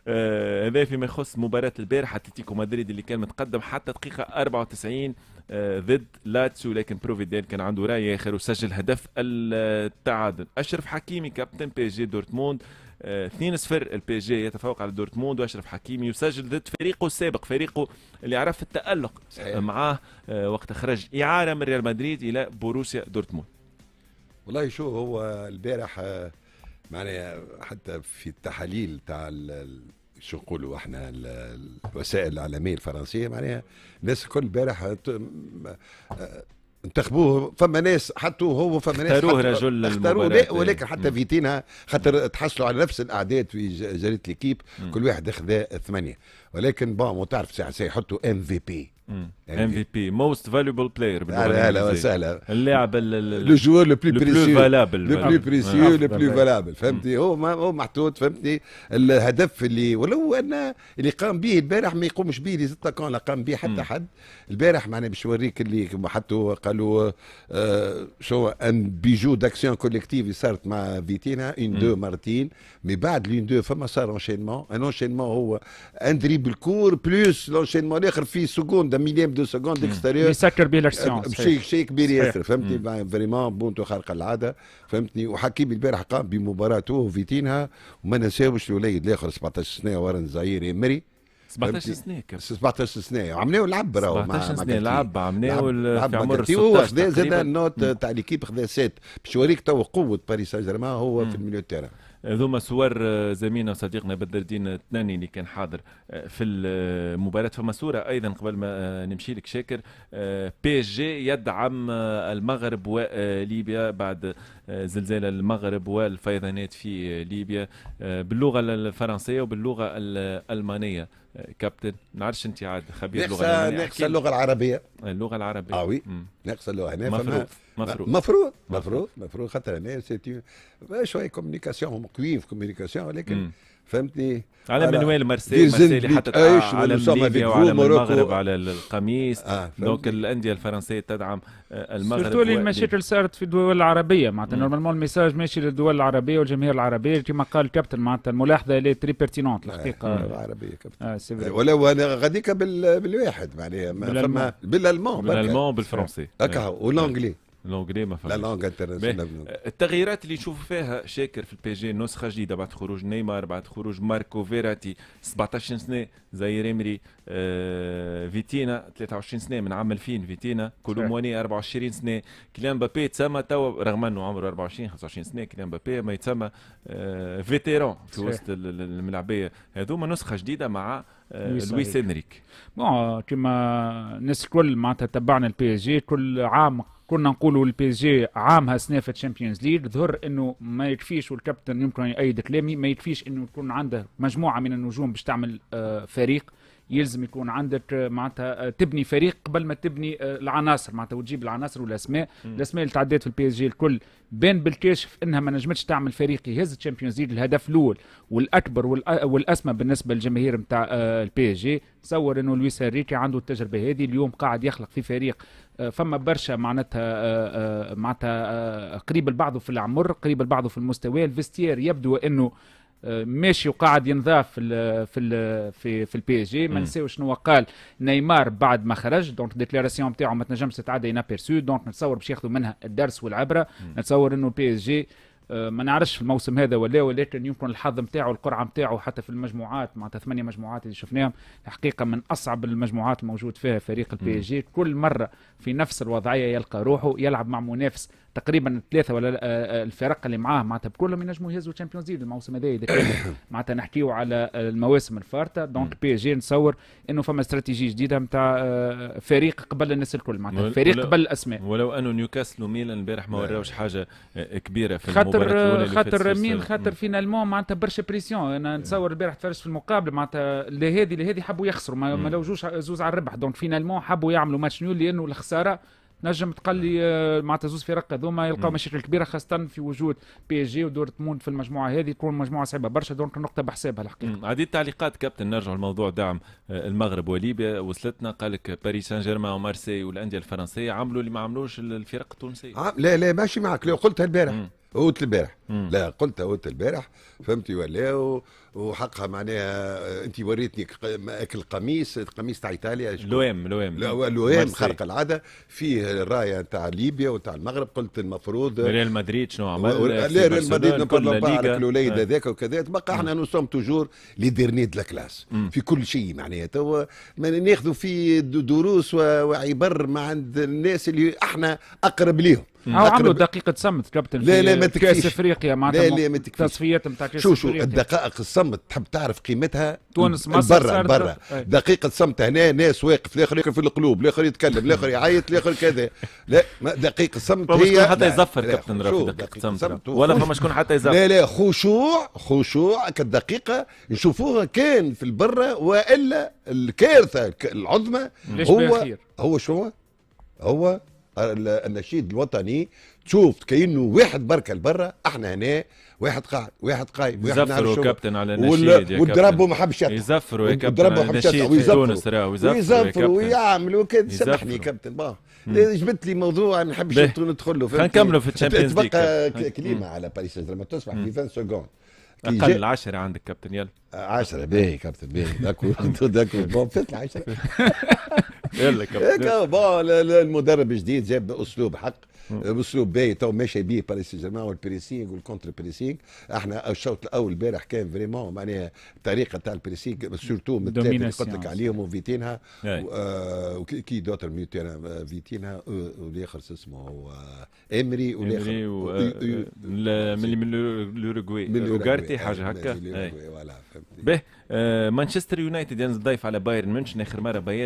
هذا فيما يخص مباراة البارح اتلتيكو مدريد اللي كان متقدم حتى دقيقة 94 ضد لاتسيو، لكن بروفيدين كان عنده رأي آخر وسجل هدف التعادل. أشرف حكيمي كابتن بي اس جي دورتموند 2-0 البي اس جي يتفوق على دورتموند، واشرف حكيمي يسجل ضد فريقه السابق، فريقه اللي عرف التألق معاه وقت خرج إعارة من ريال مدريد إلى بوروسيا دورتموند. والله شو هو البارح معناها حتى في التحاليل تاع شو نقولوا احنا الوسائل الاعلاميه الفرنسيه، معناها الناس الكل البارح انتخبوه. فما ناس حطوه هو، فما ناس اختاروه رجل اختاروه لا، ولكن حتى فيتينها خاطر تحصلوا على نفس الاعداد في جريده ليكيب، كل واحد اخذ 8، ولكن بون تعرف سيحطوا ام في بي ام في بي موست فاليبل بلاير. اهلا وسهلا، اللاعب لو جوور لو بلو بريسيو، لو بلو بريسيو، لو بلو فالابل، فهمتني؟ هو محطوط، فهمتني؟ الهدف اللي ولو ان اللي قام به البارح ما يقومش به لي زتا كان لا قام به حتى حد البارح. معناها باش نوريك اللي حطوا قالوا شو ان بيجو داكسيون كوليكتيف صارت مع فيتينا ان دو مرتين، مي بعد لين دو فما صار انشينمون. ان انشينمون هو ان دريبل كور بلوس لونشينمون الاخر في سكوند مليام دو سكوند اكستيريور يسكر به الاكسيون، شيء كبير ياسر، فهمتني؟ فريمون بونتو خارق العاده، فهمتني؟ وحكيمي البارح قام بمباراته وفيتينها، وما نساوش الوليد الاخر 17 سنه ورن زهير امري 17 سنه 17 سنه عملوه لعب، راهو 17 سنه لعب عملوه في عمر 16 هو خذا زاد النوت تاع ليكيب، خذا 7 باش يوريك تو قوه باريس سان جيرمان هو في الميليو تيران. ذوما صور زميلنا وصديقنا بدر الدين التناني اللي كان حاضر في المباراة. فما صورة أيضا قبل ما نمشي لك شاكر، بي اس جي يدعم المغرب وليبيا بعد زلزال المغرب والفيضانات في ليبيا باللغة الفرنسية وباللغة الألمانية. كابتن نعرفش انت عاد خبير لغه المانيه، ناقص اللغه العربيه. اللغه العربيه وي ناقص اللغه هنا مفروض خاطر انا سيتي شويه كوميونيكاسيون قويين في كوميونيكاسيون، ولكن فهمتني على منوال مارسيل اللي حطت على ليبيا وعلى المغرب على القميص. دونك الانديه الفرنسيه تدعم المغرب. سورتو المشاكل صارت في الدول العربيه، معناتها نورمالمون الميساج ماشي للدول العربيه والجماهير العربيه كما قال الكابتن، معناتها الملاحظه اللي تري بيرتينونت الحقيقه العربيه كابتن. ولو انا غاديك بالواحد معناها بالالمان بالفرنسي هكا والانجلي لونجلي ما لا لونغ انترناسيونال. التغييرات اللي نشوفوا فيها شاكر في البي جي نسخه جديده بعد خروج نيمار، بعد خروج ماركو فيراتي 17 سنه زي ريمري، فيتينا 23 سنه من عام 2000 فيتينا، كولومواني 24 سنه، كيليان مبابي تسمى تو رغم انه عمره 24 25 سنه كيليان مبابي ما يتسمى فيتيران في وسط الملاعبيه. هذوما نسخه جديده مع لويس انريك. بون كما الناس الكل معناتها تبعنا البي اس جي كل عام كنا نقولوا البي اس جي عامها سنه في الشامبيونز ليج، ظهر انه ما يكفيش، والكابتن يمكن يأيد كلامي، ما يكفيش انه يكون عنده مجموعه من النجوم باش تعمل فريق. يلزم يكون عندك معناتها تبني فريق قبل ما تبني العناصر، معناتها وتجيب العناصر والاسماء. الاسماء اللي تعديت في البي اس جي الكل بان بالكاشف انها ما نجمتش تعمل فريق يهز الشامبيونز ليج. الهدف الاول والاكبر والاسمى بالنسبه للجماهير نتاع البي اس جي تصور انه لويس انريكي عنده التجربه هذه، اليوم قاعد يخلق في فريق فما برشا معناتها قريب لبعضه في العمر، قريب لبعضه في المستوى. الفيستير يبدو انه ماشي وقاعد ينضاف في البي اس جي. ما نساوش شنو قال نيمار بعد ما خرج، دونك ديكلاراسيون نتاعو ما تنجمش تتعدى انابيرسو، دونك نتصور باش ياخذوا منها الدرس والعبره. نتصور انه البي اس جي ما نعرفش في الموسم هذا ولا، ولكن يمكن الحظ نتاعو القرعه نتاعو حتى في المجموعات معناتها 8 مجموعات اللي شفناهم الحقيقه من اصعب المجموعات الموجود فيها فريق البي اس جي. كل مره في نفس الوضعيه يلقى روحه يلعب مع منافس تقريبا 3 ولا الفرق اللي معاه معناتها بكلهم ينجموا يهزوا الشامبيونز ليج الموسم هذا اذا كان معناتها نحكيو على المواسم الفارطه. دونك بي اس جي نتصور انه فما استراتيجيه جديده نتاع فريق قبل الناس الكل، معناتها فريق قبل الاسماء. ولو انه نيوكاسل وميلان البارح ما وراوش حاجه كبيره في المباراه الاولى. خاطر فينالمون معناتها برشا بريسيون. انا نتصور البارح تفرجت في المقابله معناتها لهذه حبوا يخسروا ما لو زوز على الربح. دونك فينالمون حبوا يعملوا ماتش نيول لانه الخساره نجم تقلي معناتها زوز فرق هذوما يلقاو مشاكل كبيره، خاصه في وجود بي اس جي ودورتموند في المجموعه هذه، تكون مجموعه صعبه برشا. دونك النقطه بحسابها الحقيقه. عديد تعليقات كابتن نرجع لموضوع دعم المغرب وليبيا وصلتنا. قال لك باريس سان جيرمان ومارسي والانديه الفرنسيه عملوا اللي ما عملوش الفرق التونسيه. لا ماشي معك، لو قلتها البارح قلت البارح لا قلت قلت البارح فهمتي ولا وحقها معناها انت وريتني القميص تاع ايطاليا لوام خارق العاده فيه الرايه تاع ليبيا وتاع المغرب. قلت المفروض ريال مدريد شنو عمل؟ ريال مدريد نبارلو على الوليد هذاك وكذا. تبقى احنا نو سوم توجور لي ديرني دو لا كلاس في كل شيء معناها. توا ناخذوا في دروس وعبر مع عند الناس اللي احنا اقرب ليهم. عملوا دقيقة صمت كابتن لا في كأس افريقيا معناتها لا ما تكفيش تصفيات نتاع كأس افريقيا. الدقائق الصمت تحب تعرف قيمتها تونس مصر برا دقيقة صمت هنا ناس واقف الاخر يقف في القلوب الاخر يتكلم الاخر يعيط الاخر كذا. لا دقيقة صمت هي حتى يزفر كابتن رافي دقيقة صمت ولا فما شكون حتى يزفر. لا خشوع كالدقيقة نشوفوها كان في البرة والا الكارثة العظمى هو شو هو النشيد الوطني. تشوف كأنه واحد بركة لبرا احنا هنا واحد قاعد واحد قايم يزفروا كابتن على النشيد والدربوا ما حبش يزفروا يا كابتن النشيد في تونس ويزفروا ويعملوا كذا. سامحني كابتن جبت لي موضوع ما نحبش ندخل له. خلينا نكملوا في الشامبيونز ليج. تبقى كلمة على باريس سان جيرمان تسمح في 20 سكوند اقل 10 عندك كابتن يلا 10 باهي كابتن باهي داكو بون فات 10 يلا كابتن. بون المدرب الجديد جاب اسلوب حق باسلوب باهي تو ماشي بيه باريس سان جيرمان والبريسينغ والكونتر بريسينغ. احنا الشوط الاول البارح كان فريمون معناها الطريقه تاع البريسينغ سورتو من الثلاثه اللي قلت لك عليهم وفيتينها وكي دوتر ميوتينا فيتينها والاخر اسمه امري والاخر من الاوروغواي اوغارتي حاجه هكا. به مانشستر يونايتد ينضيف على بايرن ميونخ اخر مره بايرن